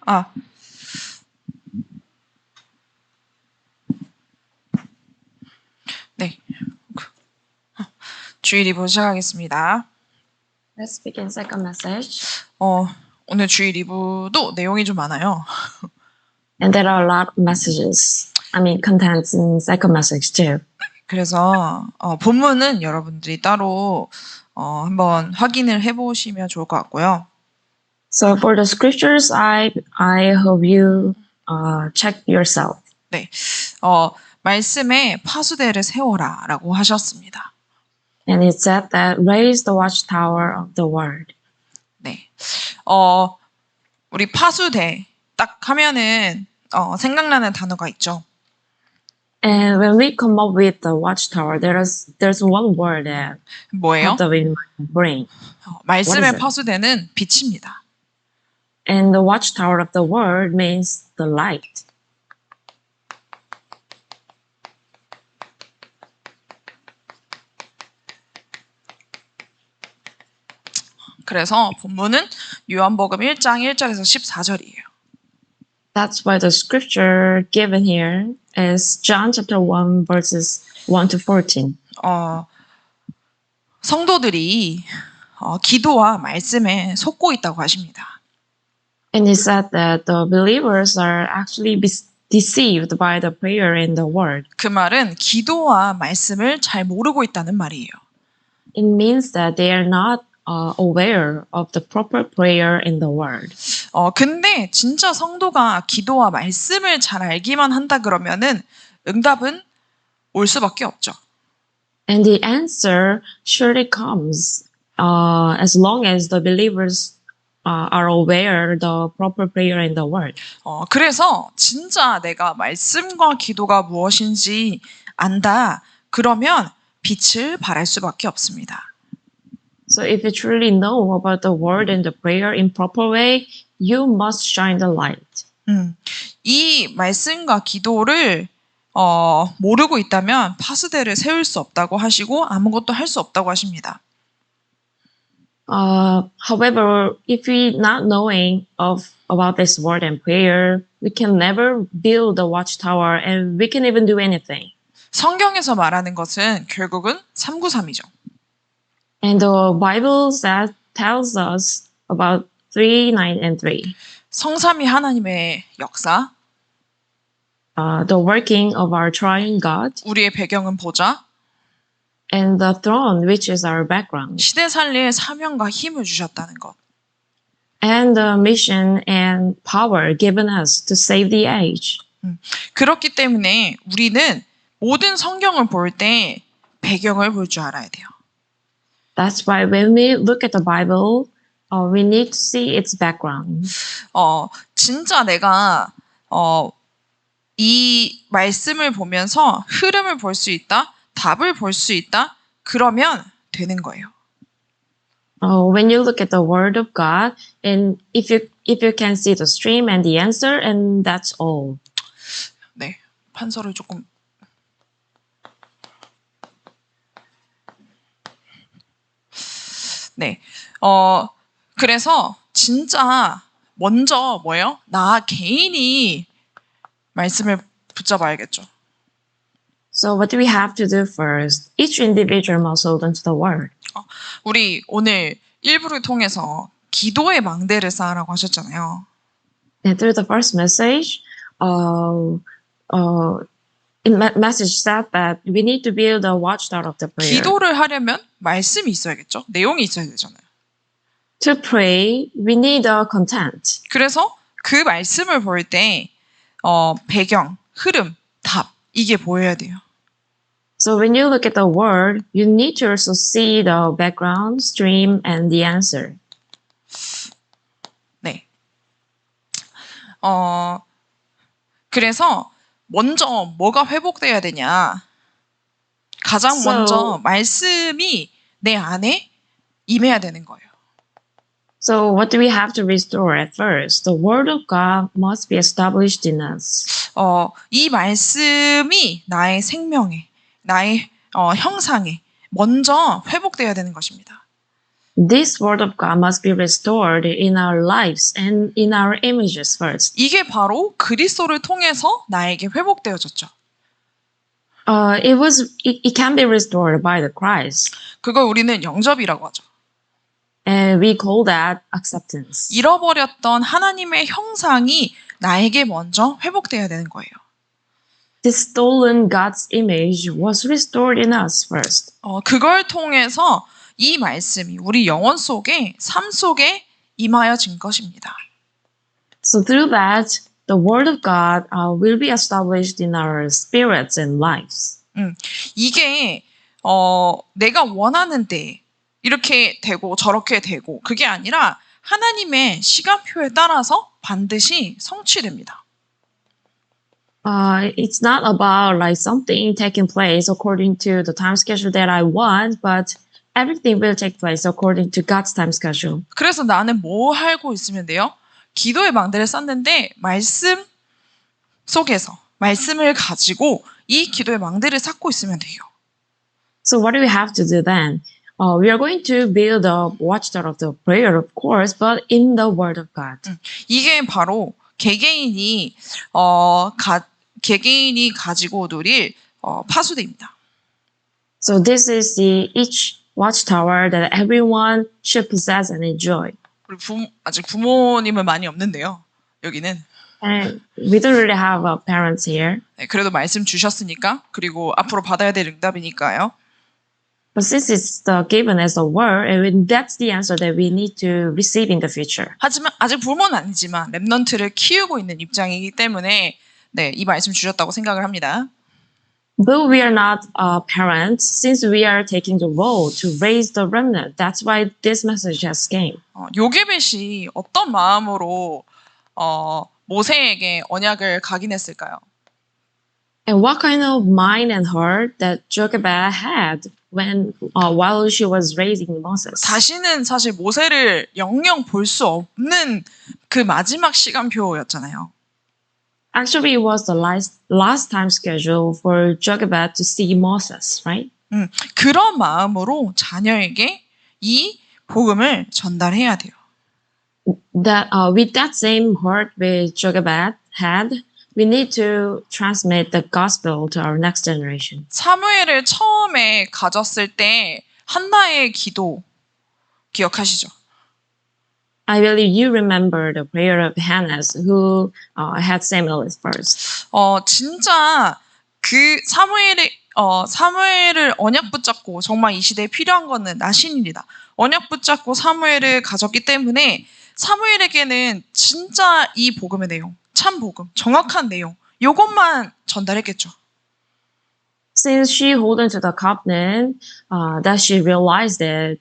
아, 네. 주일 리뷰 시작하겠습니다. Let's begin second message. 오늘 주일 리뷰도 내용이 좀 많아요. And there are a lot of messages. Contents in second message too. 그래서 본문은 여러분들이 따로 한번 확인을 해보시면 좋을 것 같고요. So for the scriptures, I hope you check yourself. 네, 말씀에 파수대를 세워라라고 하셨습니다. And it said that raise the watchtower of the word. 네, 우리 파수대 딱 하면은 생각나는 단어가 있죠. And when we come up with the watchtower, there's one word that 뭐예요? popped up in my brain. 말씀의 What is it? 파수대는 빛입니다. And the watchtower of the word means the light. 그래서 본문은 요한복음 1장 1절에서 14절이에요. That's why the scripture given here is John chapter 1 verses 1 to 14. 성도들이 기도와 말씀에 속고 있다고 하십니다. And he said that the believers are actually deceived by the prayer and the word. 그 말은 기도와 말씀을 잘 모르고 있다는 말이에요. It means that they are not aware of the proper prayer and the word. 근데 진짜 성도가 기도와 말씀을 잘 알기만 한다 그러면은 응답은 올 수밖에 없죠. And the answer surely comes as long as the believers are aware the proper prayer and the word. 그래서 진짜 내가 말씀과 기도가 무엇인지 안다. 그러면 빛을 발할 수밖에 없습니다. So if you truly know about the word and the prayer in proper way, you must shine the light. 이 말씀과 기도를 모르고 있다면 파수대를 세울 수 없다고 하시고 아무것도 할 수 없다고 하십니다. However, if we not knowing about this word and prayer, we can never build the watchtower and we can even do anything. 성경에서 말하는 것은 결국은 393이죠. And the Bible tells us about 3, 9, and 3. 성삼위 하나님의 역사, The working of our triune God, 우리의 배경은 보좌, and the throne, which is our background, 시대 살릴 사명과 힘을 주셨다는 것. and the mission and power given us to save the age. 그렇기 때문에 우리는 모든 성경을 볼 때 배경을 볼 줄 알아야 돼요. That's why when we look at the Bible, we need to see its background. 진짜 내가 이 말씀을 보면서 흐름을 볼 수 있다, 답을 볼 수 있다, 그러면 되는 거예요. When you look at the Word of God, and if you can see the stream and the answer, and that's all. 네, 판서를 조금. 네, 그래서 진짜 먼저 뭐예요? 나 개인이 말씀을 붙잡아야겠죠. So what do we have to do first? Each individual must hold onto the Word. 우리 오늘 일부를 통해서 기도의 망대를 쌓으라고 하셨잖아요. And through the first message, message said that we need to build a watchtower of the prayer. 기도를 하려면 말씀이 있어야겠죠. 내용이 있어야 되잖아요. To pray, we need a content. 그래서 그 말씀을 볼 때 배경, 흐름, 답 이게 보여야 돼요. So when you look at the word, you need to also see the background, stream, and the answer. 네. 그래서 먼저 뭐가 회복돼야 되냐? 가장 먼저 말씀이 내 안에 임해야 되는 거예요. So what do we have to restore at first? The word of God must be established in us. 이 말씀이 나의 생명에, 나의 형상에 먼저 회복돼야 되는 것입니다. This word of God must be restored in our lives and in our images first. 이게 바로 그리스도를 통해서 나에게 회복되어졌죠. It can be restored by the Christ, 그걸 우리는 영접이라고 하죠. and we call that acceptance. 잃어버렸던 하나님의 형상이 나에게 먼저 회복되어야 되는 거예요. This stolen God's image was restored in us first. 그걸 통해서 이 말씀이 우리 영혼 속에, 삶 속에 임하여진 것입니다. So through that, the word of God will be established in our spirits and lives. 이게 내가 원하는 때 이렇게 되고 저렇게 되고 그게 아니라 하나님의 시간표에 따라서 반드시 성취됩니다. It's not about like something taking place according to the time schedule that I want, but everything will take place according to God's time schedule. 그래서 나는 뭐 하고 있으면 돼요? 기도의 망대를 쌓는데 말씀 속에서 말씀을 가지고 이 기도의 망대를 쌓고 있으면 돼요. So what do we have to do then? We are going to build a watchtower of the prayer, of course, but in the Word of God. 이게 바로 개개인이 가지고 누릴 파수대입니다. So this is the each watchtower that everyone should possess and enjoy. 우리 아직 부모님은 많이 없는데요. 여기는. And we don't really have parents here. 네, 그래도 말씀 주셨으니까 그리고 앞으로 받아야 될 응답이니까요. But since it's given as a word, and that's the answer that we need to receive in the future. 하지만 아직 부모는 아니지만 렘넌트를 키우고 있는 입장이기 때문에 네, 이 말씀 주셨다고 생각을 합니다. Though we are not parents, since we are taking the role to raise the remnant, that's why this message has came. 요게벳이 어떤 마음으로 모세에게 언약을 각인했을까요? And what kind of mind and heart that Jochebed had when while she was raising Moses? 다시는 사실 모세를 영영 볼 수 없는 그 마지막 시간표였잖아요. Actually, it was the last time schedule for Jochebed to see Moses, right? 그런 마음으로 자녀에게 이 복음을 전달해야 돼요. That with that same heart which Jochebed had, we need to transmit the gospel to our next generation. 사무엘을 처음에 가졌을 때 한나의 기도 기억하시죠? I believe you remember the prayer of Hannah, who had Samuel as first. 진짜 그 사무엘을 언약 붙잡고 정말 이 시대에 필요한 거는 나신일이다. 언약 붙잡고 사무엘을 가졌기 때문에 사무엘에게는 진짜 이 복음의 내용, 참 복음, 정확한 내용, 요것만 전달했겠죠. Since she held on to the covenant, that she realized that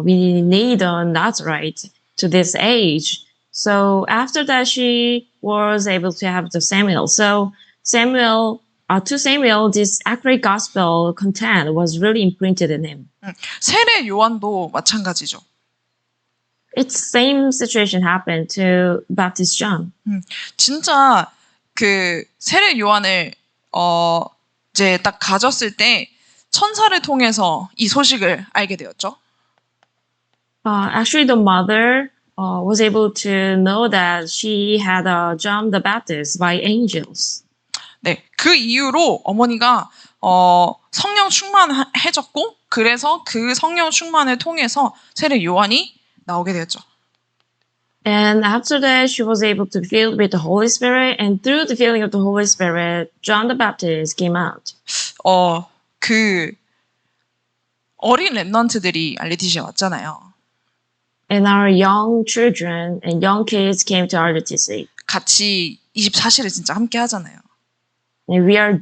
we need a Nazarite to this age. So after that, she was able to have the Samuel. So to Samuel, this accurate gospel content was really imprinted in him. 세례 요한도 마찬가지죠. It's same situation happened to Baptist John. 진짜 그 세례 요한을 이제 딱 가졌을 때 천사를 통해서 이 소식을 알게 되었죠. Actually, the mother was able to know that she had John the Baptist by angels. 네, 그 이후로 어머니가 성령 충만해졌고 그래서 그 성령 충만을 통해서 세례 요한이 나오게 되었죠. And after that, she was able to be filled with the Holy Spirit, and through the filling of the Holy Spirit, John the Baptist came out. 그 어린 렘넌트들이 RTC에 왔잖아요. And our young children and young kids came to RTC. 같이 24시를 진짜 함께 하잖아요. And we are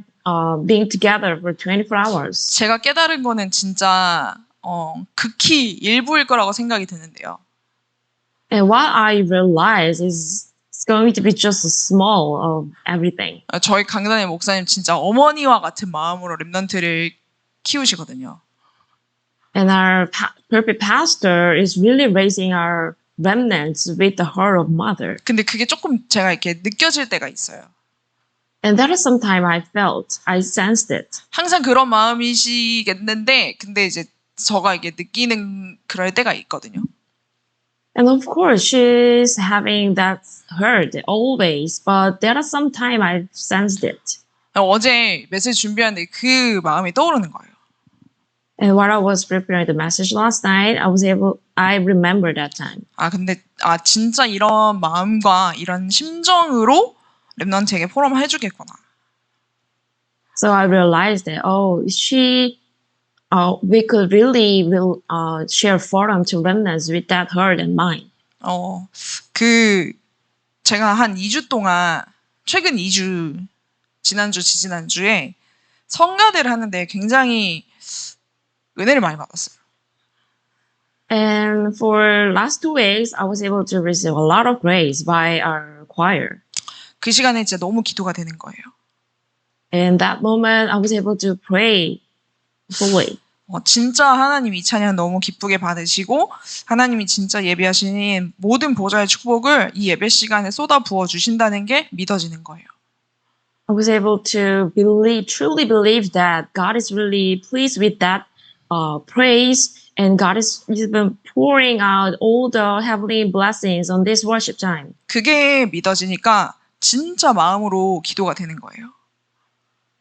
being together for 24 hours. 제가 깨달은 거는 진짜 극히 일부일 거라고 생각이 드는데요. And what I realize is it's going to be just a small of everything. 저희 강단의 목사님 진짜 어머니와 같은 마음으로 렘넌트를 키우시거든요. And our perfect pastor is really raising our remnants with the heart of mother. 근데 그게 조금 제가 이렇게 느껴질 때가 있어요. And that is sometime I sensed it. 항상 그런 마음이시겠는데 근데 이제 저가 이게 느끼는 그럴 때가 있거든요. And of course, she's having that hurt always, but there are some time I've sensed it. 어제 메시지 준비하는데 그 마음이 떠오르는 거예요. And while I was preparing the message last night, I remember that time. 근데 진짜 이런 마음과 이런 심정으로 랩넌트에게 포럼을 해주겠구나. So I realized that, we could really share forum to remnants with that hurt in mind. 제가 한 2주 동안, 최근 2주, 지난주, 지지난주에 성가대를 하는데 굉장히 은혜를 많이 받았어요. And for last 2 weeks, I was able to receive a lot of grace by our choir. 그 시간에 진짜 너무 기도가 되는 거예요. In that moment, I was able to pray fully. 진짜 하나님 이 찬양 너무 기쁘게 받으시고 하나님이 진짜 예배하시는 모든 보좌의 축복을 이 예배 시간에 쏟아 부어 주신다는 게 믿어지는 거예요. I was able to truly believe that God is really pleased with that praise, and God is even pouring out all the heavenly blessings on this worship time. 그게 믿어지니까 진짜 마음으로 기도가 되는 거예요.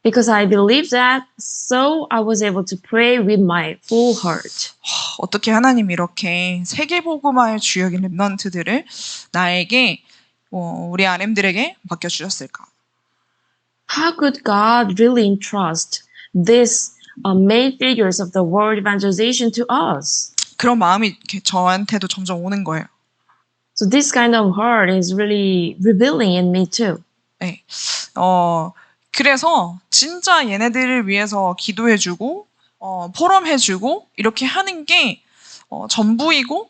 Because I believe that, so I was able to pray with my full heart. 어떻게 하나님이 이렇게 세계복음화의 주역인 랩넌트들을 나에게 우리 RM들에게 맡겨주셨을까? How could God really entrust these main figures of the world evangelization to us? 그런 마음이 이렇게 저한테도 점점 오는 거예요. So this kind of heart is really revealing in me too. 네. 그래서 진짜 얘네들을 위해서 기도해주고 포럼해주고 이렇게 하는 게 전부이고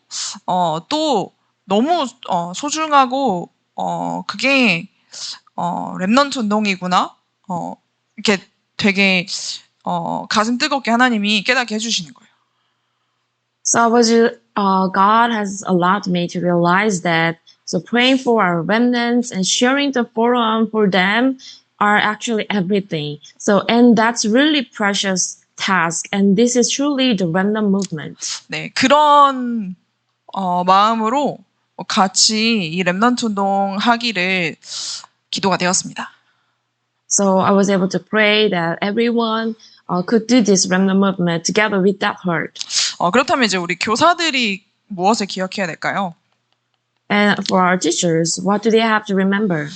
또 너무 소중하고 그게 랩넌트 운동이구나 이렇게 되게 가슴 뜨겁게 하나님이 깨닫게 해주시는 거예요. So God has allowed me to realize that. So praying for our remnants and sharing the forum for them are actually everything. So, and that's really precious task. And this is truly the remnant movement. 네, 그런 마음으로 같이 이 랩넌트 운동 하기를 기도가 되었습니다. So I was able to pray that everyone could do this remnant movement together with that heart. 그렇다면 이제 우리 교사들이 무엇을 기억해야 될까요? And for our teachers, what do they have to remember?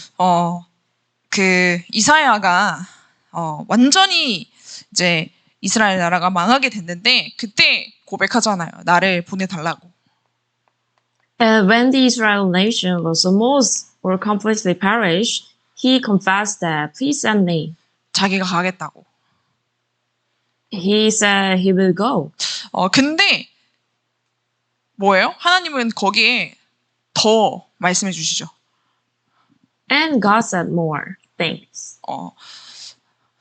이사야가 완전히 이제 이스라엘 나라가 망하게 됐는데 그때 고백하잖아요. 나를 보내달라고. And when the Israel nation was almost or completely perished, he confessed that, please send me. 자기가 가겠다고. He said he will go. 근데 뭐예요? 하나님은 거기에 더 말씀해 주시죠. And God said more things.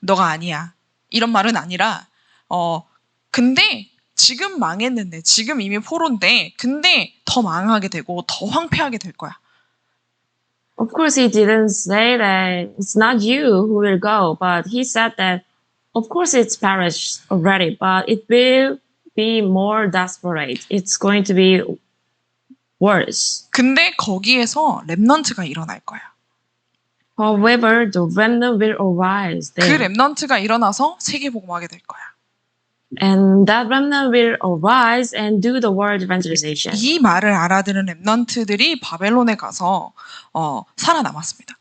너가 아니야. 이런 말은 아니라 근데 지금 망했는데 지금 이미 포로인데 근데 더 망하게 되고 더 황폐하게 될 거야. Of course, he didn't say that it's not you who will go, but he said that, of course, it's perished already, but it will be more desperate. It's going to be worse. 근데 거기에서 랩넌트가 일어날 거야. However, the remnant will arise 그 there. 랩넌트가 일어나서 세계복음하게 될 거야. And that remnant will arise and do the world evangelization. 이 말을 알아들은 랩넌트들이 바벨론에 가서 살아남았습니다.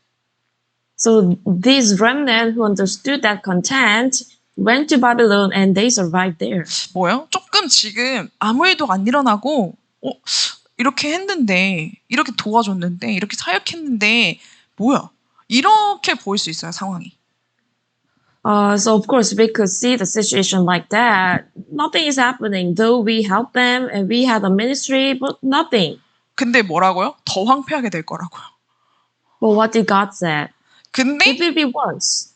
So these remnant who understood that content went to Babylon and they survived there. 뭐요? 조금 지금 아무 일도 안 일어나고 이렇게 했는데 이렇게 도와줬는데 이렇게 사역했는데 뭐야? 이렇게 보일 수 있어요, 상황이. So of course we could see the situation like that. Nothing is happening, though we helped them and we had a ministry, but nothing. 근데 뭐라고요? 더 황폐하게 될 거라고요. But what did God say? 근데 It will be worse.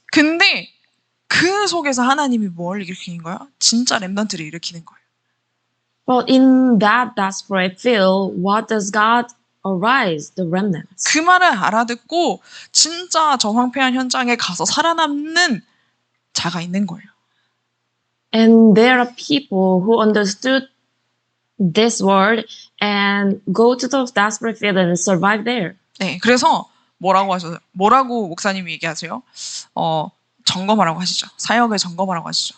그 속에서 하나님이 뭘 일으키는 거야? 진짜 랩넌트를 일으키는 거예요. But in that desperate field, what does God arise? The remnants. 그 말을 알아듣고 진짜 저 황폐한 현장에 가서 살아남는 자가 있는 거예요. And there are people who understood this word and go to the desperate field and survive there. 네, 그래서 뭐라고 하셔요? 뭐라고 목사님이 얘기하세요? 점검하라고 하시죠. 사역을 점검하라고 하시죠.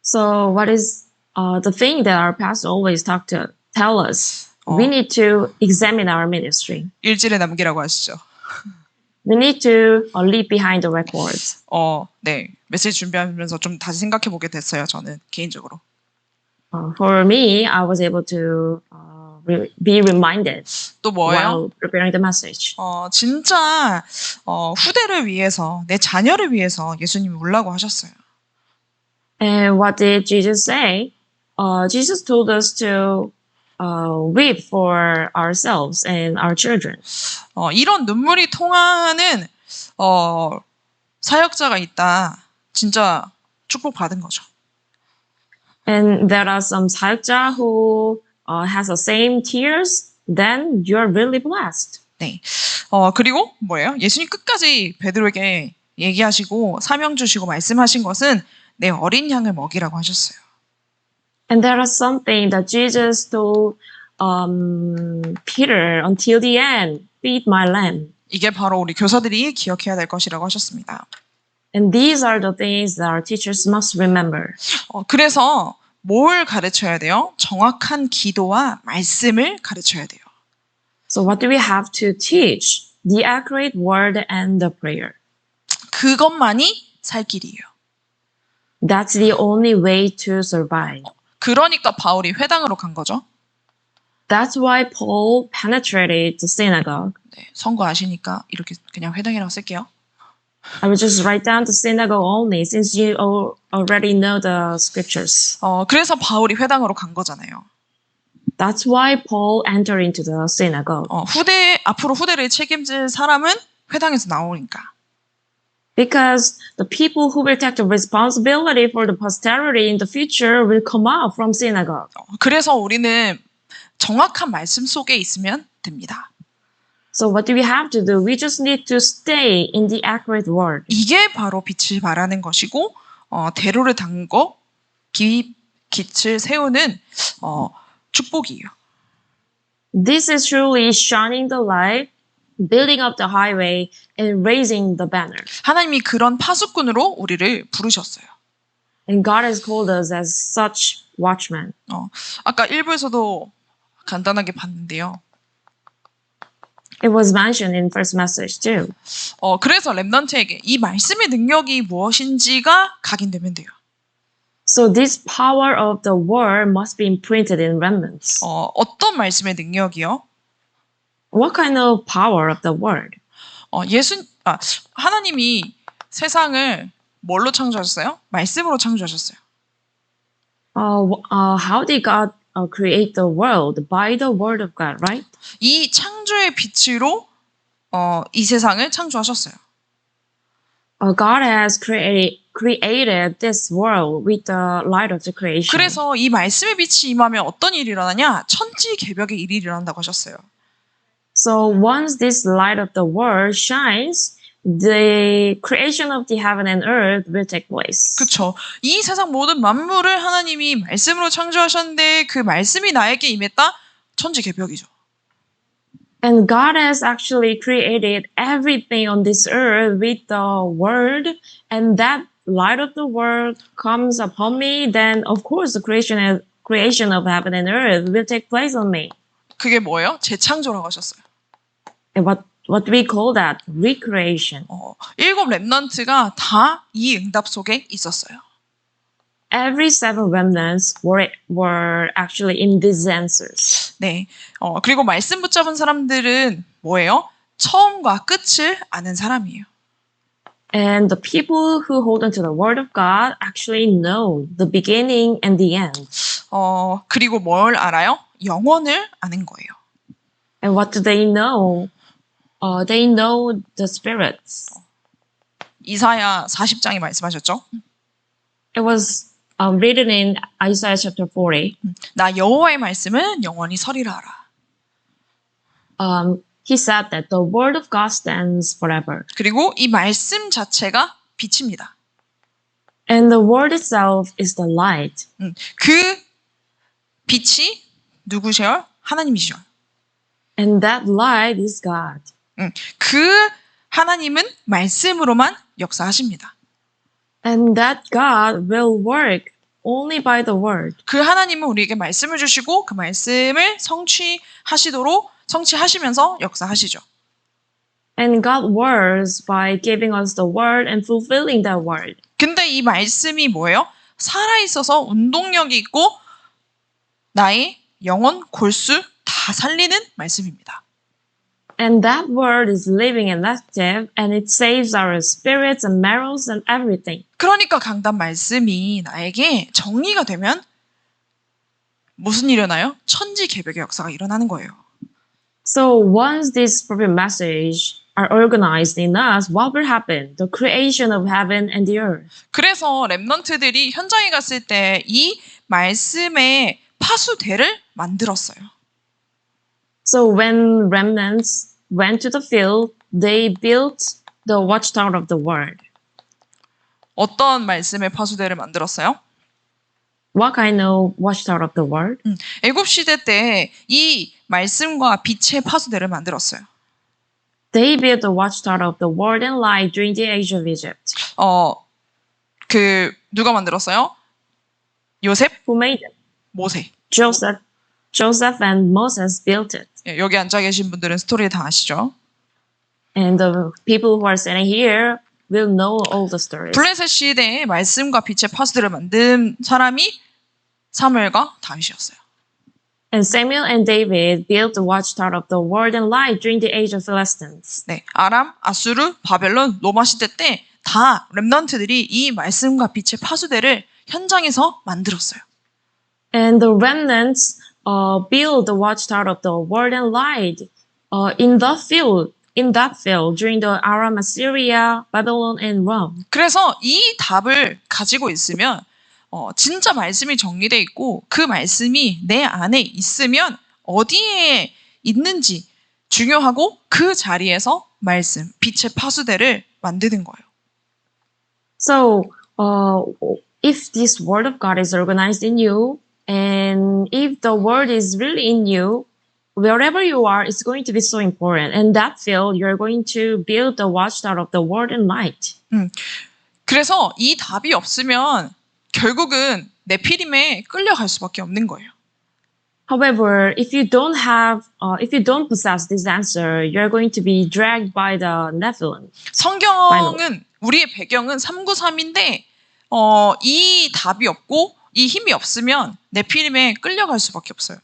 So what is the thing that our pastor always tell us? We 어, need to examine our ministry. 일지를 남기라고 하시죠. We need to leave behind the records. 네, 메시지 준비하면서 좀 다시 생각해 보게 됐어요. 저는 개인적으로. For me, I was able to be reminded 또 뭐예요? while preparing the message. 진짜 후대를 위해서 내 자녀를 위해서 예수님이 울라고 하셨어요. And what did Jesus say? Jesus told us to weep for ourselves and our children. 이런 눈물이 통하는 사역자가 있다. 진짜 축복받은 거죠. And there are some 사역자 who has the same tears. Then you're really blessed. 네. 그리고 뭐예요? 예수님 끝까지 베드로에게 얘기하시고 사명 주시고 말씀하신 것은 내 어린 양을 먹이라고 하셨어요. And there is something that Jesus told Peter until the end, feed my lamb. 이게 바로 우리 교사들이 기억해야 될 것이라고 하셨습니다. And these are the things that our teachers must remember. 그래서 뭘 가르쳐야 돼요? 정확한 기도와 말씀을 가르쳐야 돼요. So what do we have to teach? The accurate word and the prayer. 그것만이 살 길이에요. That's the only way to survive. 그러니까 바울이 회당으로 간 거죠. That's why Paul penetrated the synagogue. 네, 선거 아시니까 이렇게 그냥 회당이라고 쓸게요. I will just write down the synagogue only since you already know the scriptures. 그래서 바울이 회당으로 간 거잖아요. That's why Paul entered into the synagogue. 앞으로 후대를 책임질 사람은 회당에서 나오니까. Because the people who will take the responsibility for the posterity in the future will come out from synagogue. 그래서 우리는 정확한 말씀 속에 있으면 됩니다. So what do we have to do? We just need to stay in the accurate word. 이게 바로 빛을 발하는 것이고 대로를 담고 빛을 세우는 축복이에요. This is truly shining the light, building up the highway, and raising the banner. 하나님이 그런 파수꾼으로 우리를 부르셨어요. And God has called us as such watchmen. 아까 1부에서도 간단하게 봤는데요. It was mentioned in first message too. 그래서 렘넌트에게 이 말씀의 능력이 무엇인지가 각인되면 돼요. So this power of the word must be imprinted in remnants. 어떤 말씀의 능력이요? What kind of power of the word? 하나님이 세상을 뭘로 창조하셨어요? 말씀으로 창조하셨어요. How did God create the world? By the word of God, right? 이 창조의 빛으로 이 세상을 창조하셨어요. God has created this world with the light of the creation. 그래서 이 말씀의 빛이 임하면 어떤 일이 일어나냐? 천지개벽의 일이 일어난다고 하셨어요. So once this light of the world shines, the creation of the heaven and earth will take place. 그렇죠. 이 세상 모든 만물을 하나님이 말씀으로 창조하셨는데 그 말씀이 나에게 임했다? 천지개벽이죠. And God has actually created everything on this earth with the word, and that light of the world comes upon me, then of course the creation of heaven and earth will take place on me. 그게 뭐예요? 재창조라고 하셨어요. And what do we call that? Recreation. 7 렘넌트가 다 이 응답 속에 있었어요. Every 7 remnants were actually in these answers. 네. 그리고 말씀 붙잡은 사람들은 뭐예요? 처음과 끝을 아는 사람이에요. And the people who hold on to the word of God actually know the beginning and the end. 그리고 뭘 알아요? 영혼을 아는 거예요. And what do they know? They know the spirits. 이사야 40장이 말씀하셨죠? It was written in Isaiah chapter 40. 나 여호와의 말씀은 영원히 서리라 하라. He said that the word of God stands forever. 그리고 이 말씀 자체가 빛입니다. And the word itself is the light. 그 빛이 누구세요? 하나님이시죠. And that light is God. 그 하나님은 말씀으로만 역사하십니다. And that God will work only by the word. 그 하나님은 우리에게 말씀을 주시고 그 말씀을 성취하시면서 역사하시죠. And God works by giving us the word and fulfilling that word. 근데 이 말씀이 뭐예요? 살아있어서 운동력이 있고 나의 영혼, 골수 다 살리는 말씀입니다. And that word is living and active, and it saves our spirits and marrows and everything. 그러니까 강단 말씀이 나에게 정리가 되면 무슨 일이 일어나요? 천지개벽의 역사가 일어나는 거예요. So once this prophet message are organized in us, what will happen? The creation of heaven and the earth. 그래서 렘넌트들이 현장에 갔을 때 이 말씀의 파수대를 만들었어요. So when remnants went to the field, they built the watchtower of the word. 어떤 말씀의 파수대를 만들었어요? What kind of watchtower of the word? 애굽 시대 때 이 말씀과 빛의 파수대를 만들었어요. They built the watchtower of the word and light during the age of Egypt. 누가 만들었어요? 요셉, Who made it? 모세. Joseph and Moses built it. 예, 여기 앉아 계신 분들은 스토리를 다 아시죠? And the people who are sitting here will know all the stories. 블레셋 시대에 말씀과 빛의 파수대를 만든 사람이 사무엘과 다윗이었어요. And Samuel and David built the watchtower of the word and light during the age of Philistines. 네, 아람, 아수르, 바벨론, 로마 시대 때 다 렘넌트들이 이 말씀과 빛의 파수대를 현장에서 만들었어요. And the remnants built the watchtower of the word and light in that field during the Aram, Assyria, Babylon, and Rome. 그래서 이 답을 가지고 있으면 진짜 말씀이 정리되어 있고 그 말씀이 내 안에 있으면 어디에 있는지 중요하고 그 자리에서 말씀, 빛의 파수대를 만드는 거예요. So, if this word of God is organized in you, and if the word is really in you, wherever you are, it's going to be so important. And that field, you're going to build the watchtower of the word and light. 그래서 이 답이 없으면 결국은 네피림에 끌려갈 수밖에 없는 거예요. However, if you don't possess this answer, you're going to be dragged by the Nephilim. 성경은 우리의 배경은 393인데 이 답이 없고 이 힘이 없으면 네피림에 끌려갈 수밖에 없어요.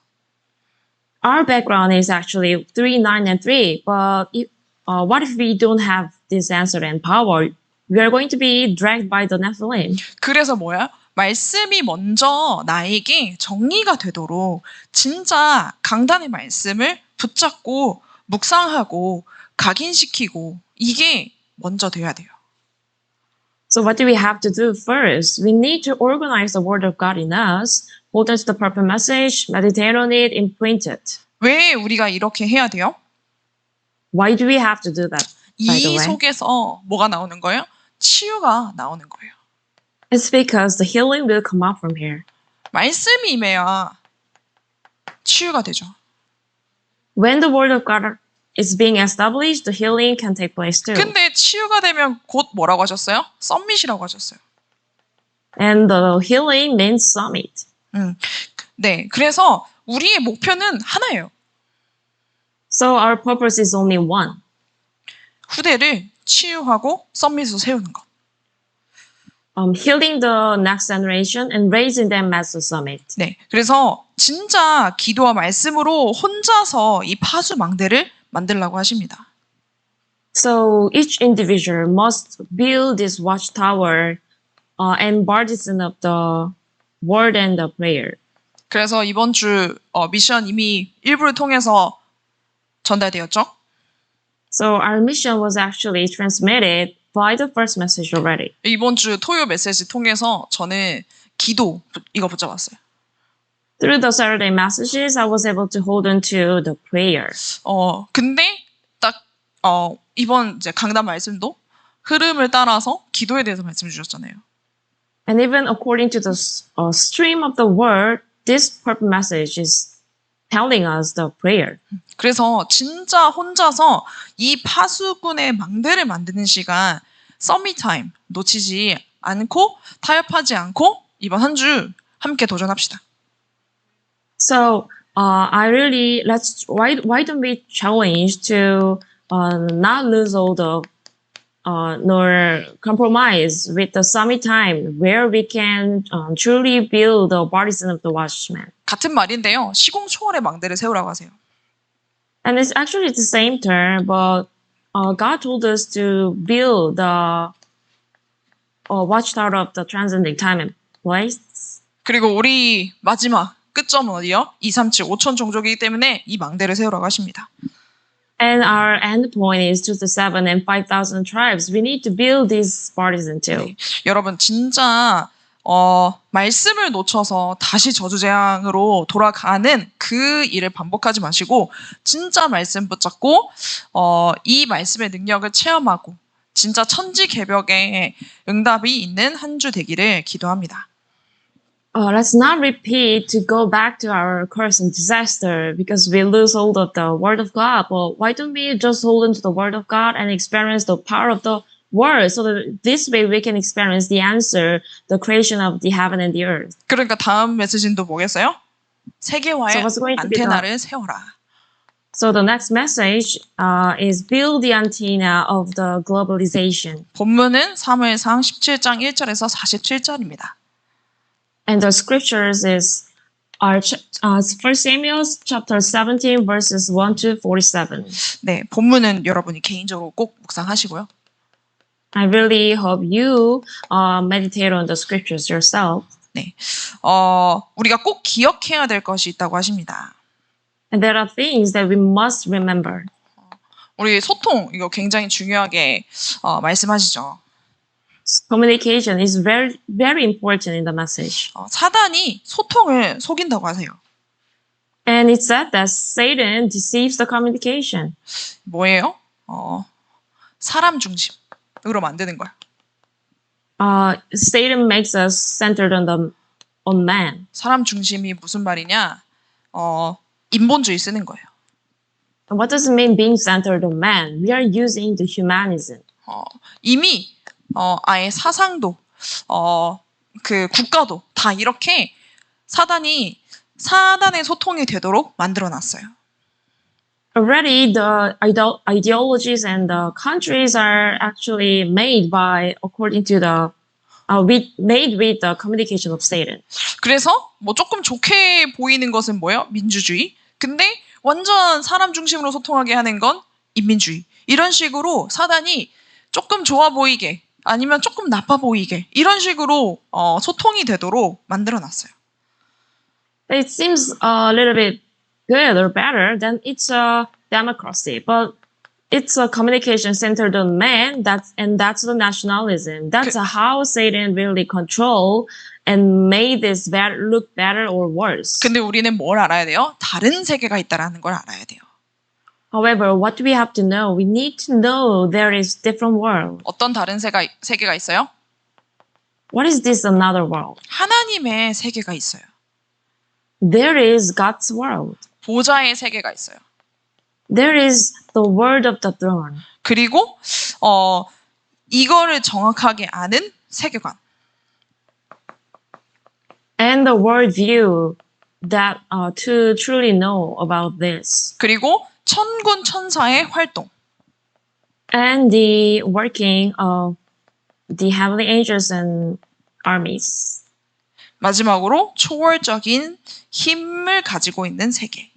Our background is actually 3, 9, and 3. But what if we don't have this answer and power? We are going to be dragged by the Nephilim. 그래서 뭐야? 말씀이 먼저 나에게 정리가 되도록 진짜 강단의 말씀을 붙잡고 묵상하고 각인시키고 이게 먼저 돼야 돼요. So what do we have to do first? We need to organize the word of God in us, hold on to the proper message, meditate on it, imprint it. 왜 우리가 이렇게 해야 돼요? Why do we have to do that, by the 이 way? 속에서 뭐가 나오는 거예요? 치유가 나오는 거예요. It's because the healing will come out from here. 말씀이 임해야 치유가 되죠. When the word of God is being established, the healing can take place too. 근데 치유가 되면 곧 뭐라고 하셨어요? 썸밋이라고 하셨어요. And the healing means summit. 네, 그래서 우리의 목표는 하나예요. So our purpose is only one. 후대를 치유하고 썸밋으로 세우는 것. Healing the next generation and raising them as a summit. 네, 그래서 진짜 기도와 말씀으로 혼자서 이 파수망대를 만들라고 하십니다. So each individual must build this watchtower and partisan of the word and the prayer. 그래서 이번 주 미션 이미 일부를 통해서 전달되었죠. So our mission was actually transmitted by the first message already. 이번 주 토요 메시지 통해서 저는 기도 이거 붙잡았어요. Through the Saturday messages, I was able to hold on to the prayer. 근데 딱 이번 이제 강단 말씀도 흐름을 따라서 기도에 대해서 말씀 주셨잖아요. And even according to the stream of the word, this purpose message is telling us the prayer. 그래서 진짜 혼자서 이 파수꾼의 망대를 만드는 시간, 서밋 타임 놓치지 않고 타협하지 않고 이번 한 주 함께 도전합시다. So why don't we challenge to not lose all the nor compromise with the summit time where we can truly build the partisan of the watchman. 같은 말인데요. 시공 초월의 망대를 세우라고 하세요. And it's actually the same term, but God told us to build the watchtower of the transcending time and place. 그리고 우리 마지막 끝점은 어디요? 2, 3, 7, 5천 종족이기 때문에 이 망대를 세우라고 하십니다. And our end point is 2,7 and 5,000 tribes. We need to build these partisan too. 네. 여러분 진짜 말씀을 놓쳐서 다시 저주재앙으로 돌아가는 그 일을 반복하지 마시고 진짜 말씀 붙잡고 이 말씀의 능력을 체험하고 진짜 천지개벽의 응답이 있는 한 주 되기를 기도합니다. Let's not repeat to go back to our curse and disaster because we lose hold of the word of God. But why don't we just hold on to the word of God and experience the power of the word so that this way we can experience the answer, the creation of the heaven and the earth. 그러니까 다음 메시지도 뭐겠어요? 세계화의 So what's going to be 안테나를 세워라. So the next message is build the antenna of the globalization. 본문은 사무엘상 17장 1절에서 47절입니다. And the scriptures is 1 Samuel chapter 17 verses 1 to 47. 네, 본문은 여러분이 개인적으로 꼭 묵상하시고요. I really hope you meditate on the scriptures yourself. 네, 우리가 꼭 기억해야 될 것이 있다고 하십니다. And there are things that we must remember. 우리 소통 이거 굉장히 중요하게 말씀하시죠. Communication is very, very important in the message. 사단이 소통을 속인다고 하세요. And it said that Satan deceives the communication. 뭐예요? 사람 중심으로 만드는 거야. Satan makes us centered on man. 사람 중심이 무슨 말이냐? 인본주의 쓰는 거예요. And what does it mean being centered on man? We are using the humanism. 이미 아예 사상도 그 국가도 다 이렇게 사단의 소통이 되도록 만들어 놨어요. Already the ideologies and the countries are actually made according to made with the communication of Satan. 그래서 뭐 조금 좋게 보이는 것은 뭐예요? 민주주의. 근데 완전 사람 중심으로 소통하게 하는 건 인민주의. 이런 식으로 사단이 조금 좋아 보이게 아니면 조금 나빠 보이게 이런 식으로 소통이 되도록 만들어 놨어요. It seems a little bit good or better than it's a democracy, but it's a communication centered on man. That's the nationalism. That's how Satan really control and made this look better or worse. 근데 우리는 뭘 알아야 돼요? 다른 세계가 있다라는 걸 알아야 돼요. However, what do we have to know? We need to know there is different world. 어떤 다른 세계가 있어요? What is this another world? 하나님의 세계가 있어요. There is God's world. 보좌의 세계가 있어요. There is the word of the throne. 그리고 이거를 정확하게 아는 세계관. And the world view that to truly know about this. 그리고 천군 천사의 활동. And the working of the heavenly angels and armies. 마지막으로 초월적인 힘을 가지고 있는 세계.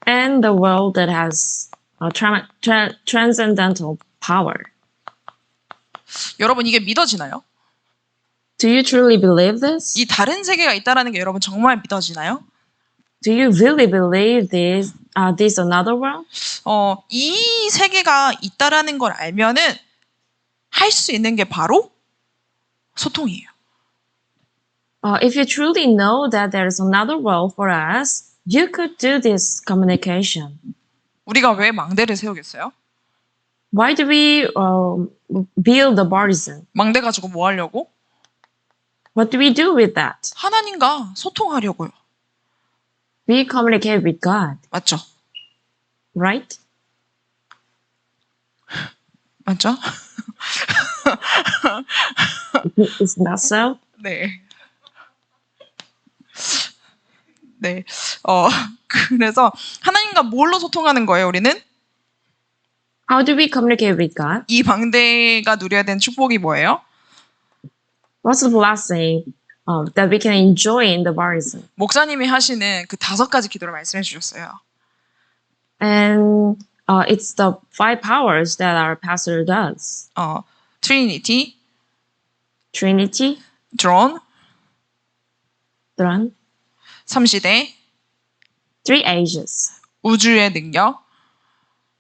And the world that has transcendental power. 여러분 이게 믿어지나요? Do you truly believe this? 이 다른 세계가 있다라는 게 여러분 정말 믿어지나요? Do you really believe this another world? 이 세계가 있다라는 걸 알면은 할 수 있는 게 바로 소통이에요. If you truly know that there is another world for us, you could do this communication. 우리가 왜 망대를 세우겠어요? Why do we build the partisan? 망대 가지고 뭐 하려고? What do we do with that? 하나님과 소통하려고요. We communicate with God, 맞죠? right? 맞죠? Is that so? 네. 네. 그래서 하나님과 뭘로 소통하는 거예요, 우리는? How do we communicate with God? 이 방대가 누려야 되는 축복이 뭐예요? What's the blessing that we can enjoy in the baptism? 목사님이 하시는 그 5가지 기도를 말씀해 주셨어요. And it's the 5 powers that our pastor does. 트리니티, Trinity, 드론, Throne, 3시대, 3 ages, 우주의 능력,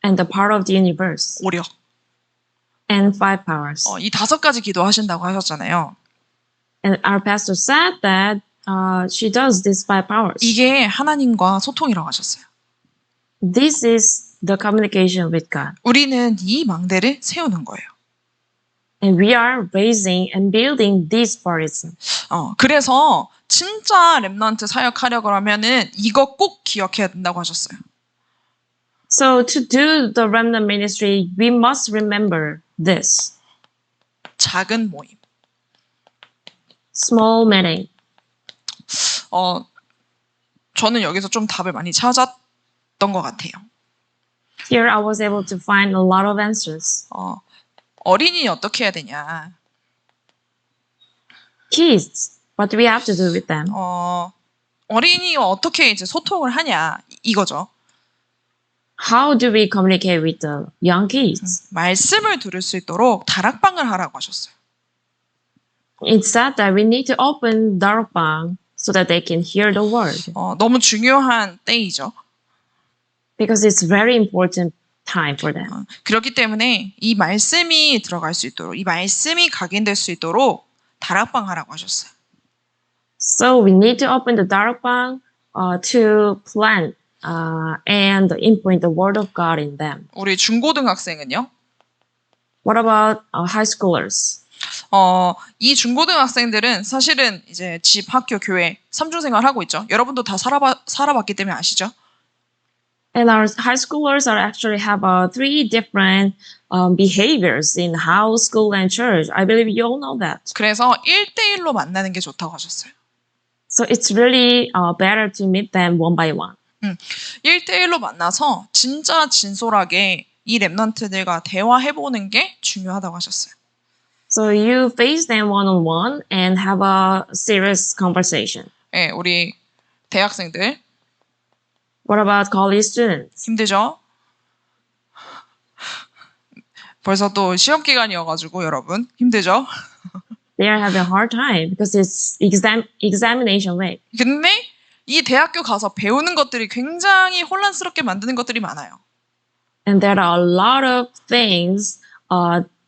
and the power of the universe, 오력. and 5 powers. 이 5가지 기도하신다고 하셨잖아요. And our pastor said that she does these 5 powers. 이게 하나님과 소통이라고 하셨어요. This is the communication with God. 우리는 이 망대를 세우는 거예요. And we are raising and building this baptism. 그래서 진짜 렘넌트 사역하려고 하면은 이거 꼭 기억해야 된다고 하셨어요. So to do the remnant ministry, we must remember this. 작은 모임. Small meeting. 저는 여기서 좀 답을 많이 찾았던 것 같아요. Here I was able to find a lot of answers. 어린이 어떻게 해야 되냐? Kids, what do we have to do with them? 어린이와 어떻게 이제 소통을 하냐 이거죠. How do we communicate with the young kids? 말씀을 들을 수 있도록 다락방을 하라고 하셨어요. It said that we need to open darakbang so that they can hear the word. 너무 중요한 때이죠. Because it's very important time for them. 그렇기 때문에 이 말씀이 들어갈 수 있도록 이 말씀이 각인될 수 있도록 다락방 하라고 하셨어요. So we need to open the darakbang to plant and implement the word of God in them. 우리 중고등학생은요? What about high schoolers? 이 중고등학생들은 사실은 이제 집, 학교, 교회 3중 생활 하고 있죠. 여러분도 다 살아봤기 때문에 아시죠? And our high schoolers are actually have 3 different behaviors in house, school, and church. I believe you all know that. 그래서 1대1로 만나는 게 좋다고 하셨어요. So it's really better to meet them one by one. 1대1로 만나서 진짜 진솔하게 이 랩런트들과 대화해보는 게 중요하다고 하셨어요. So you face them one-on-one and have a serious conversation. 네, 우리 대학생들 What about college students? 힘들죠? 벌써 또 시험 기간이어가지고 여러분 힘들죠? They are having a hard time because it's examination week. 근데 이 대학교 가서 배우는 것들이 굉장히 혼란스럽게 만드는 것들이 많아요. And there are a lot of things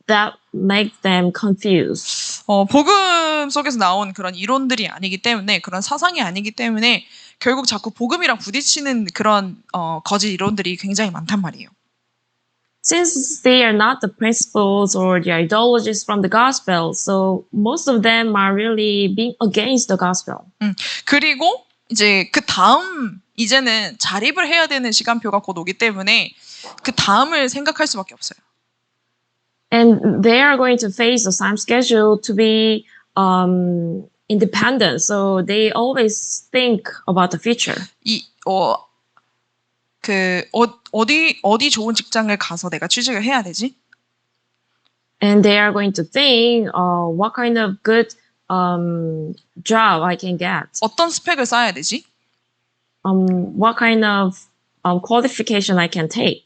that make them confused. 복음 속에서 나온 그런 이론들이 아니기 때문에 그런 사상이 아니기 때문에 결국 자꾸 복음이랑 부딪히는 그런 거짓 이론들이 굉장히 많단 말이에요. Since they are not the principles or the ideologies from the gospel, so most of them are really being against the gospel. 그리고 이제 그 다음 이제는 자립을 해야 되는 시간표가 곧 오기 때문에 그 다음을 생각할 수밖에 없어요. And they are going to face the time schedule to be independent, so they always think about the future. 어디 좋은 직장을 가서 내가 취직을 해야 되지? And they are going to think, what kind of good job I can get? 어떤 스펙을 쌓아야 되지? What kind of qualification I can take?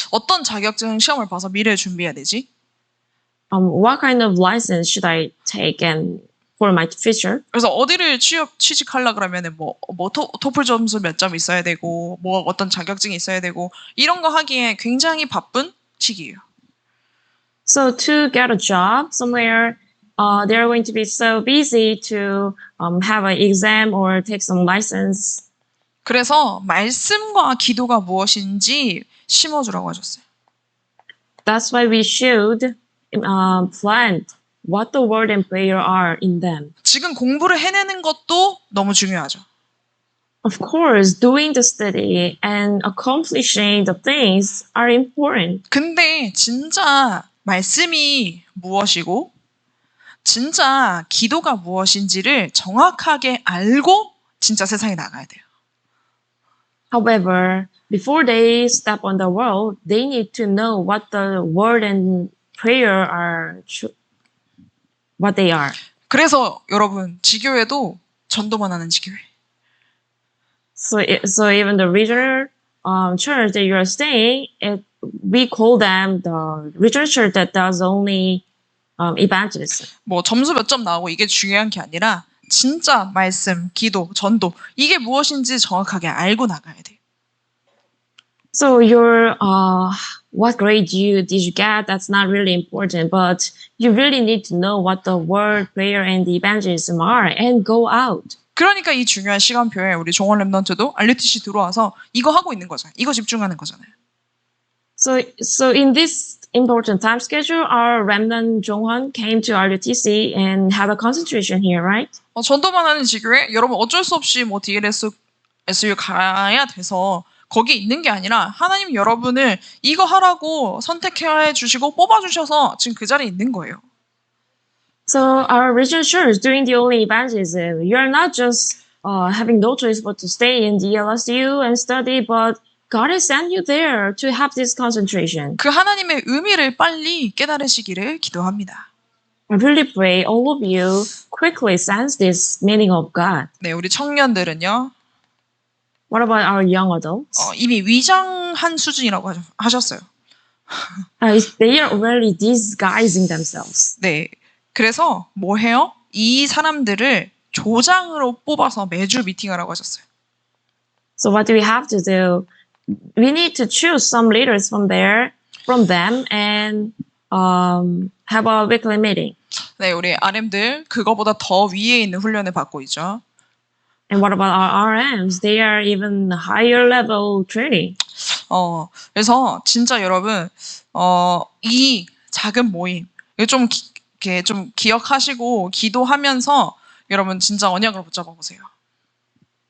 어떤 자격증 시험을 봐서 미래를 준비해야 되지? What kind of license should I take and for my future? 그래서 어디를 취직하려 그러면은 뭐 토플 점수 몇 점 있어야 되고 뭐 어떤 자격증이 있어야 되고 이런 거 하기에 굉장히 바쁜 시기예요. So to get a job somewhere, they are going to be so busy to have an exam or take some license. 그래서 말씀과 기도가 무엇인지 심어주라고 하셨어요. That's why we should plant what the word and prayer are in them. 지금 공부를 해내는 것도 너무 중요하죠. Of course, doing the study and accomplishing the things are important. 근데 진짜 말씀이 무엇이고 진짜 기도가 무엇인지를 정확하게 알고 진짜 세상에 나가야 돼요. However, before they step on the world, they need to know what the word and prayer are, what they are. 그래서 여러분 지교회도 전도만 하는 지교회. So even the regional church that you are staying, we call them the regional church that does only evangelism. 뭐 점수 몇 점 나오고 이게 중요한 게 아니라 진짜 말씀, 기도, 전도 이게 무엇인지 정확하게 알고 나가야 돼요. So your what grade did you get? That's not really important, but you really need to know what the word, prayer, and the evangelism are, and go out. 그러니까 이 중요한 시간표에 우리 종원 랩넌트도 RUTC 들어와서 이거 하고 있는 거잖아요. 이거 집중하는 거잖아요. So in this important time schedule, our remnant Jonghwan came to RUTC and had a concentration here, right? 전도만 하는 지교회 여러분 어쩔 수 없이 뭐 DLS, SU 가야 돼서 거기 있는 게 아니라 하나님 여러분을 이거 하라고 선택해 주시고 뽑아 주셔서 지금 그 자리에 있는 거예요. So our regional church doing the only evangelism, you are not just having no choice but to stay in the LSU and study, but God has sent you there to have this concentration. 그 하나님의 의미를 빨리 깨달으시기를 기도합니다. I really pray all of you quickly sense this meaning of God. 네, 우리 청년들은요. What about our young adults? 이미 위장한 수준이라고 하셨어요. They are already disguising themselves. 네, 그래서 뭐 해요? 이 사람들을 조장으로 뽑아서 매주 미팅하라고 하셨어요. So what do we have to do? We need to choose some leaders from them, and have a weekly meeting. 네, 우리 RM들 그거보다 더 위에 있는 훈련을 받고 있죠. And what about our RMs? They are even higher level training. 그래서 진짜 여러분, 이 작은 모임, 이거 이렇게 좀 기억하시고 기도하면서 여러분 진짜 언약을 붙잡아 보세요.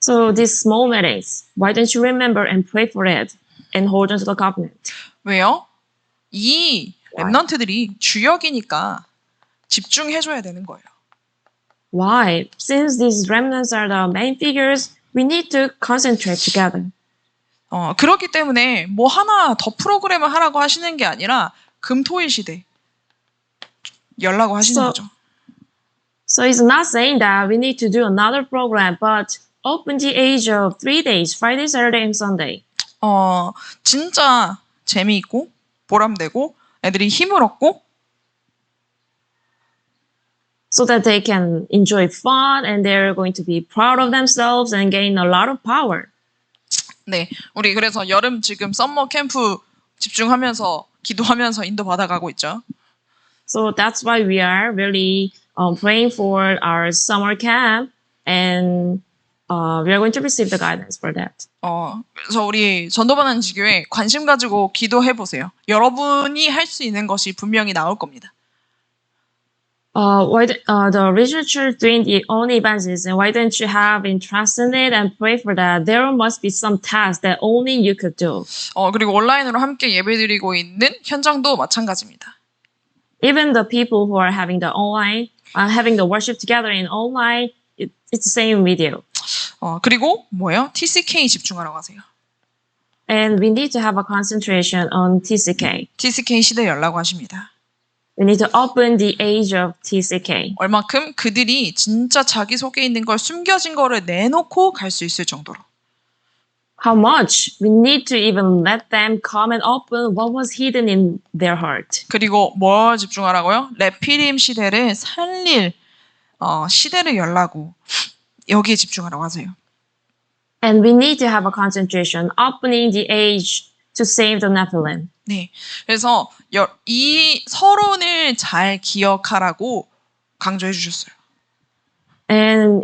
So these small meetings, why don't you remember and pray for it and hold on to the covenant? 왜요? 이 랩넌트들이 주역이니까 집중해줘야 되는 거예요. Why? Since these remnants are the main figures, we need to concentrate together. 그렇기 때문에 뭐 하나 더 프로그램을 하라고 하시는 게 아니라 금토일 시대 열라고 하시는 거죠. So it's not saying that we need to do another program, but open the age of 3 days, Friday, Saturday, and Sunday. 진짜 재미있고 보람되고 애들이 힘을 얻고 So that they can enjoy fun and they're going to be proud of themselves and gain a lot of power. 네, 우리 그래서 여름 지금 썸머 캠프 집중하면서 기도하면서 인도 받아가고 있죠. So that's why we are really praying for our summer camp, and we are going to receive the guidance for that. 그래서 우리 전도받는 지교에 관심 가지고 기도해 보세요. 여러분이 할 수 있는 것이 분명히 나올 겁니다. Why the regional church doing the own evangelism? Why don't you have interest in it and pray for that? There must be some task that only you could do. 그리고 온라인으로 함께 예배드리고 있는 현장도 마찬가지입니다. Even the people who are having the online, having the worship together in online, it's the same video. 그리고 뭐예요? TCK 집중하라고 하세요. And we need to have a concentration on TCK. TCK 시대 열라고 하십니다. We need to open the age of TCK. 얼마큼 그들이 진짜 자기 속에 있는 걸 숨겨진 거를 내놓고 갈 수 있을 정도로. How much we need to even let them come and open what was hidden in their heart. 그리고 뭘 집중하라고요? 레피림 시대를 살릴 시대를 열라고 여기에 집중하라고 하세요. And we need to have a concentration opening the age to save the Nephilim. 네, 그래서 이 서론을 잘 기억하라고 강조해 주셨어요. And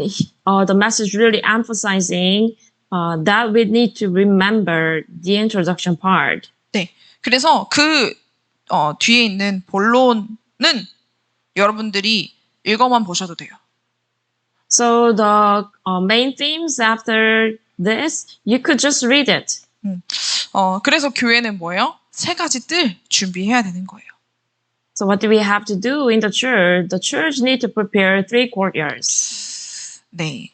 the message really emphasizing that we need to remember the introduction part. 네, 그래서 그 뒤에 있는 본론은 여러분들이 읽어만 보셔도 돼요. So the main themes after this, you could just read it. 그래서 교회는 뭐예요? 세 가지 뜰 준비해야 되는 거예요. So what do we have to do in the church? The church need to prepare 3 courtyards. 네.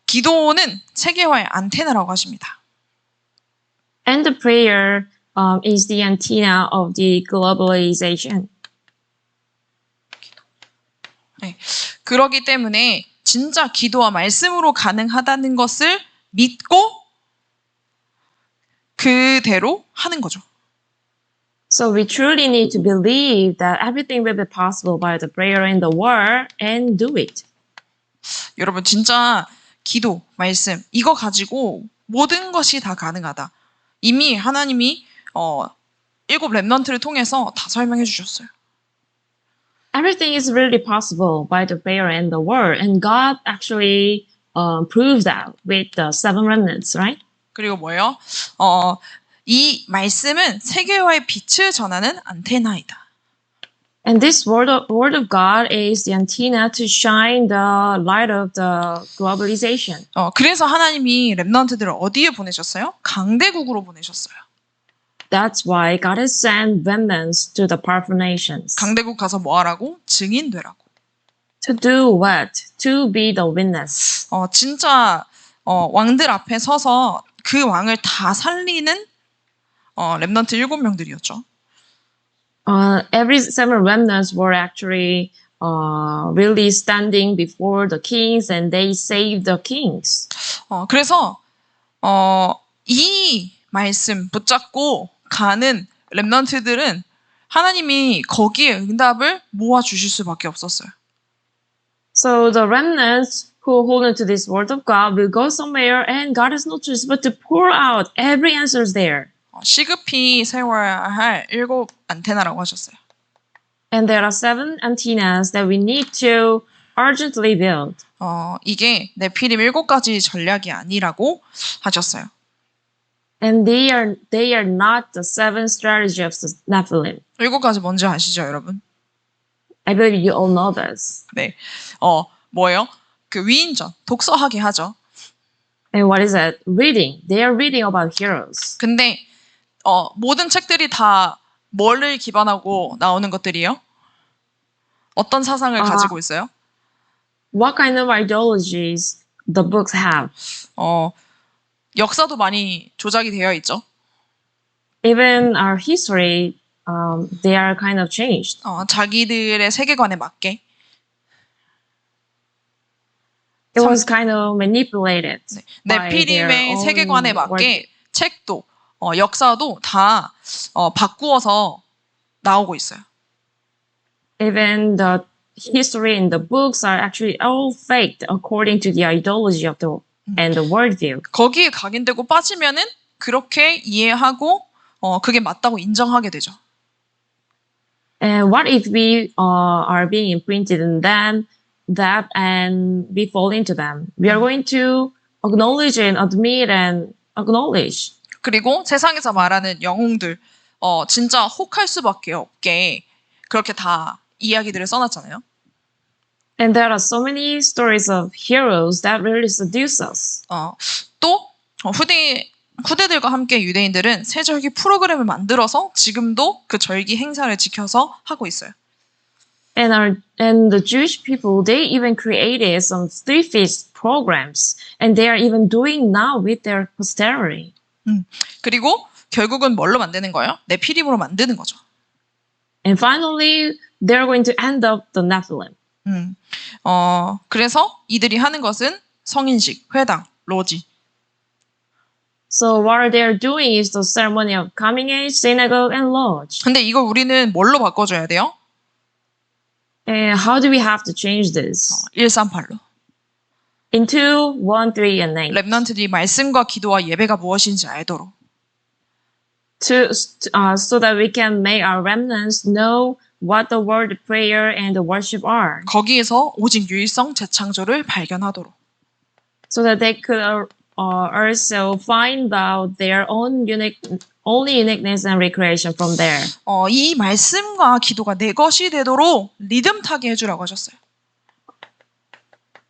기도는 세계화의 안테나라고 하십니다. And the prayer is the antenna of the globalization. 네. 그러기 때문에 진짜 기도와 말씀으로 가능하다는 것을 믿고 그대로 하는 거죠. So we truly need to believe that everything will be possible by the prayer and the word and do it. 여러분 진짜 기도, 말씀 이거 가지고 모든 것이 다 가능하다. 이미 하나님이 7 렘넌트를 통해서 다 설명해 주셨어요. Everything is really possible by the prayer and the word, and God actually proves that with the 7 remnants, right? 그리고 뭐예요? 이 말씀은 세계화의 빛을 전하는 안테나이다. And this word of God is the antenna to shine the light of the globalization. 그래서 하나님이 렘넌트들을 어디에 보내셨어요? 강대국으로 보내셨어요. That's why God has sent remnants to the powerful nations. 강대국 가서 뭐 하라고? 증인 되라고. To do what? To be the witness. 진짜 왕들 앞에 서서 그 왕을 다 살리는 렘넌트 7명들이었죠. Every 7 remnants were actually really standing before the kings, and they saved the kings. 그래서 이 말씀 붙잡고 가는 렘넌트들은 하나님이 거기에 응답을 모아 주실 수밖에 없었어요. So the remnants who hold on to this word of God will go somewhere, and God has no choice but to pour out every answers there. 시급히 세워야 할 7 안테나라고 하셨어요. And there are 7 antennas that we need to urgently build. 이게 네피림 7가지 전략이 아니라고 하셨어요. And they are not the 7 strategy of the Nephilim. 7가지 뭔지 아시죠, 여러분? I believe you all know this. 네. 뭐예요? 그 위인전, 독서하게 하죠. And what is that? Reading. They are reading about heroes. 근데 모든 책들이 다 뭐를 기반하고 나오는 것들이에요? 어떤 사상을 가지고 있어요? What kind of ideologies the books have? 역사도 많이 조작이 되어 있죠. Even our history, they are kind of changed. 자기들의 세계관에 맞게. It was kind of manipulated. 네피림의 세계관에 맞게 책도 역사도 다 바꾸어서 나오고 있어요. Even the history in the books are actually all faked according to the ideology of the and the worldview. 거기에 각인되고 빠지면은 그렇게 이해하고 그게 맞다고 인정하게 되죠. And what if we are being imprinted in them, that, and we fall into them? We are going to acknowledge and admit and acknowledge. 그리고 세상에서 말하는 영웅들 진짜 혹할 수밖에 없게 그렇게 다 이야기들을 써놨잖아요. And there are so many stories of heroes that really seduce us. 또 후대들과 함께 유대인들은 세절기 프로그램을 만들어서 지금도 그 절기 행사를 지켜서 하고 있어요. And the Jewish people, they even created some 3 feast programs, and they are even doing now with their posterity. 그리고 결국은 뭘로 만드는 거예요? 네피림으로 만드는 거죠. And finally, they're going to end up the Nephilim. 그래서 이들이 하는 것은 성인식, 회당, 로지. So what they're doing is the ceremony of coming age, synagogue, and lodge. 근데 이걸 우리는 뭘로 바꿔줘야 돼요? And how do we have to change this? 138로. Into 1, 3, and 8. 렘넌트들이 말씀과 기도와 예배가 무엇인지 알도록. So that we can make our remnants know what the word, prayer, and the worship are. 거기에서 오직 유일성 재창조를 발견하도록. So that they could also find out their own only uniqueness and recreation from there. 이 말씀과 기도가 내 것이 되도록 리듬 타게 해주라고 하셨어요.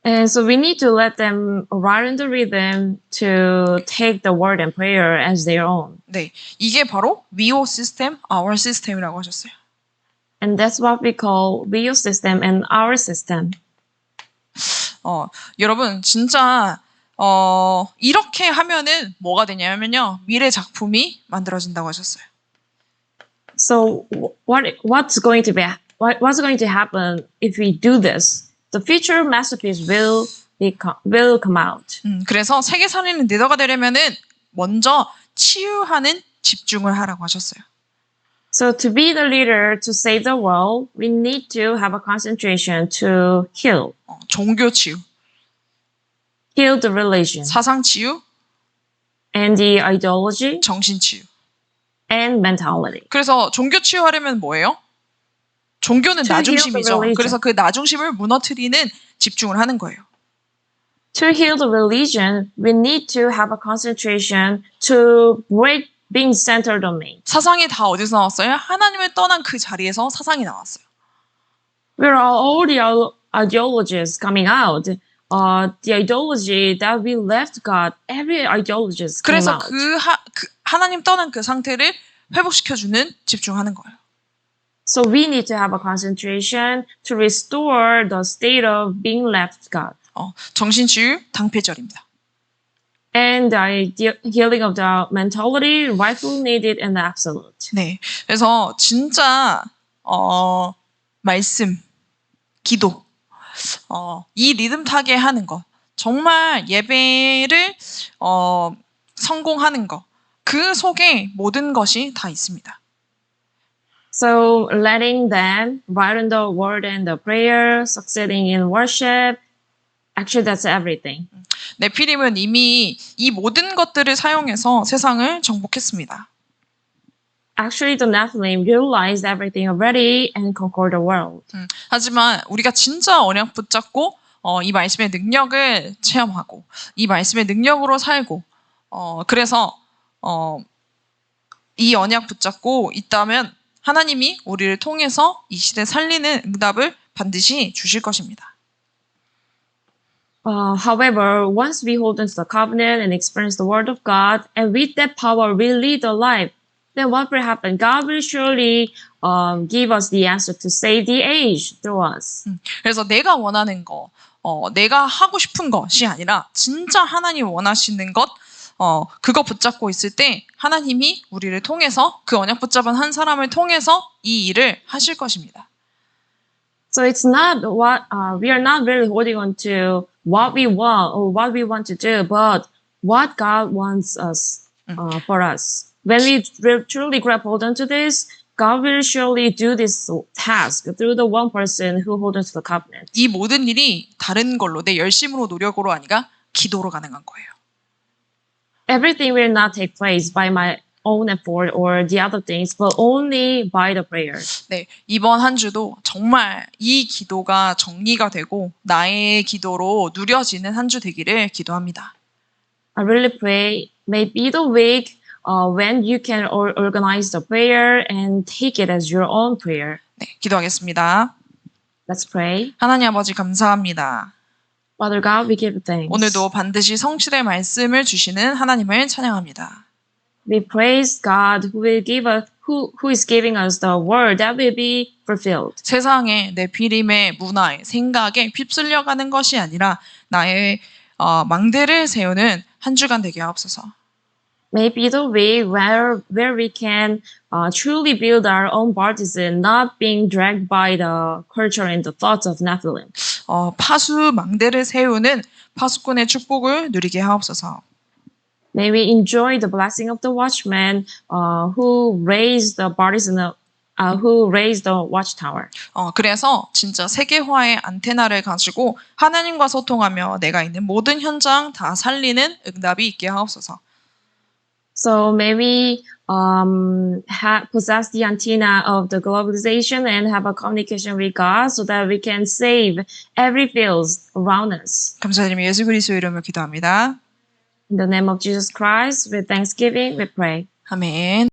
And so we need to let them ride in the rhythm to take the word and prayer as their own. 네, 이게 바로 WeO 시스템, Our 시스템이라고 하셨어요. And that's what we call WeO system and our system. 여러분 진짜 이렇게 하면은 뭐가 되냐면요, 미래 작품이 만들어진다고 하셨어요. So what's going to happen if we do this? The future masterpiece will come out. 그래서 세계 살리는 리더가 되려면은 먼저 치유하는 집중을 하라고 하셨어요. So to be the leader to save the world, we need to have a concentration to heal 종교 치유, the religion 사상 치유, and the ideology 정신 치유. and mentality. 그래서 종교 치유하려면 뭐예요? 종교는 To heal the 나중심이죠. religion. 그래서 그 나중심을 무너뜨리는 집중을 하는 거예요. To heal the religion, we need to have a concentration to break being centered on me. 사상이 다 어디서 나왔어요? 하나님을 떠난 그 자리에서 사상이 나왔어요. Where are all the ideologies coming out? The ideology that we left God, every ideology came 그래서 out. 그 하나님 떠난 그 상태를 회복시켜주는 집중하는 거예요. So we need to have a concentration to restore the state of being left God. 정신치유 당패절입니다. And the healing of the mentality, rightfully needed and absolute. 네, 그래서 진짜 말씀, 기도, 이 리듬 타게 하는 것, 정말 예배를 성공하는 것, 그 속에 모든 것이 다 있습니다. So letting them write in the word and the prayer, succeeding in worship, actually that's everything. 네피림은 이미 이 모든 것들을 사용해서 세상을 정복했습니다. Actually, the Nephilim realized everything already and conquered the world. 하지만 우리가 진짜 언약 붙잡고 이 말씀의 능력을 체험하고 이 말씀의 능력으로 살고 그래서 이 언약 붙잡고 있다면 하나님이 우리를 통해서 이 시대 살리는 응답을 반드시 주실 것입니다. However, once we hold into the covenant and experience the word of God, and with that power we lead a life, then what will happen? God will surely give us the answer to save the age through us. 그래서 내가 원하는 거, 내가 하고 싶은 것이 아니라 진짜 하나님 원하시는 것, 그거 붙잡고 있을 때 하나님이 우리를 통해서 그 언약 붙잡은 한 사람을 통해서 이 일을 하실 것입니다. So it's not what we are not really holding on to what we want or what we want to do, but what God wants us for us. When we truly grab hold onto this, God will surely do this task through the one person who holds onto the covenant. 이 모든 일이 다른 걸로 내 열심으로 노력으로 아니라 기도로 가능한 거예요. Everything will not take place by my own effort or the other things, but only by the prayer. 네, 이번 한 주도 정말 이 기도가 정리가 되고 나의 기도로 누려지는 한 주 되기를 기도합니다. I really pray may be the week when you can organize the prayer and take it as your own prayer. 네, 기도하겠습니다. Let's pray. 하나님 아버지 감사합니다. Father God, we give thanks. 오늘도 반드시 성취될 말씀을 주시는 하나님을 찬양합니다. We praise God who will give us, who is giving us the word that will be fulfilled. 세상에 내 비림의 문화에 생각에 휩쓸려가는 것이 아니라 나의 망대를 세우는 한 주간 되게 하옵소서. Maybe the way where we can truly build our own partisan, not being dragged by the culture and the thoughts of Nephilim. 파수 망대를 세우는 파수꾼의 축복을 누리게 하옵소서. May we enjoy the blessing of the watchman who raised the partisan, who raised the watchtower. 그래서 진짜 세계화의 안테나를 가지고 하나님과 소통하며 내가 있는 모든 현장 다 살리는 응답이 있게 하옵소서. So may we possess the antenna of the globalization and have a communication with God so that we can save every field around us. 감사드리며 예수 그리스도 이름으로 기도합니다. In the name of Jesus Christ, with thanksgiving, we pray. 아멘.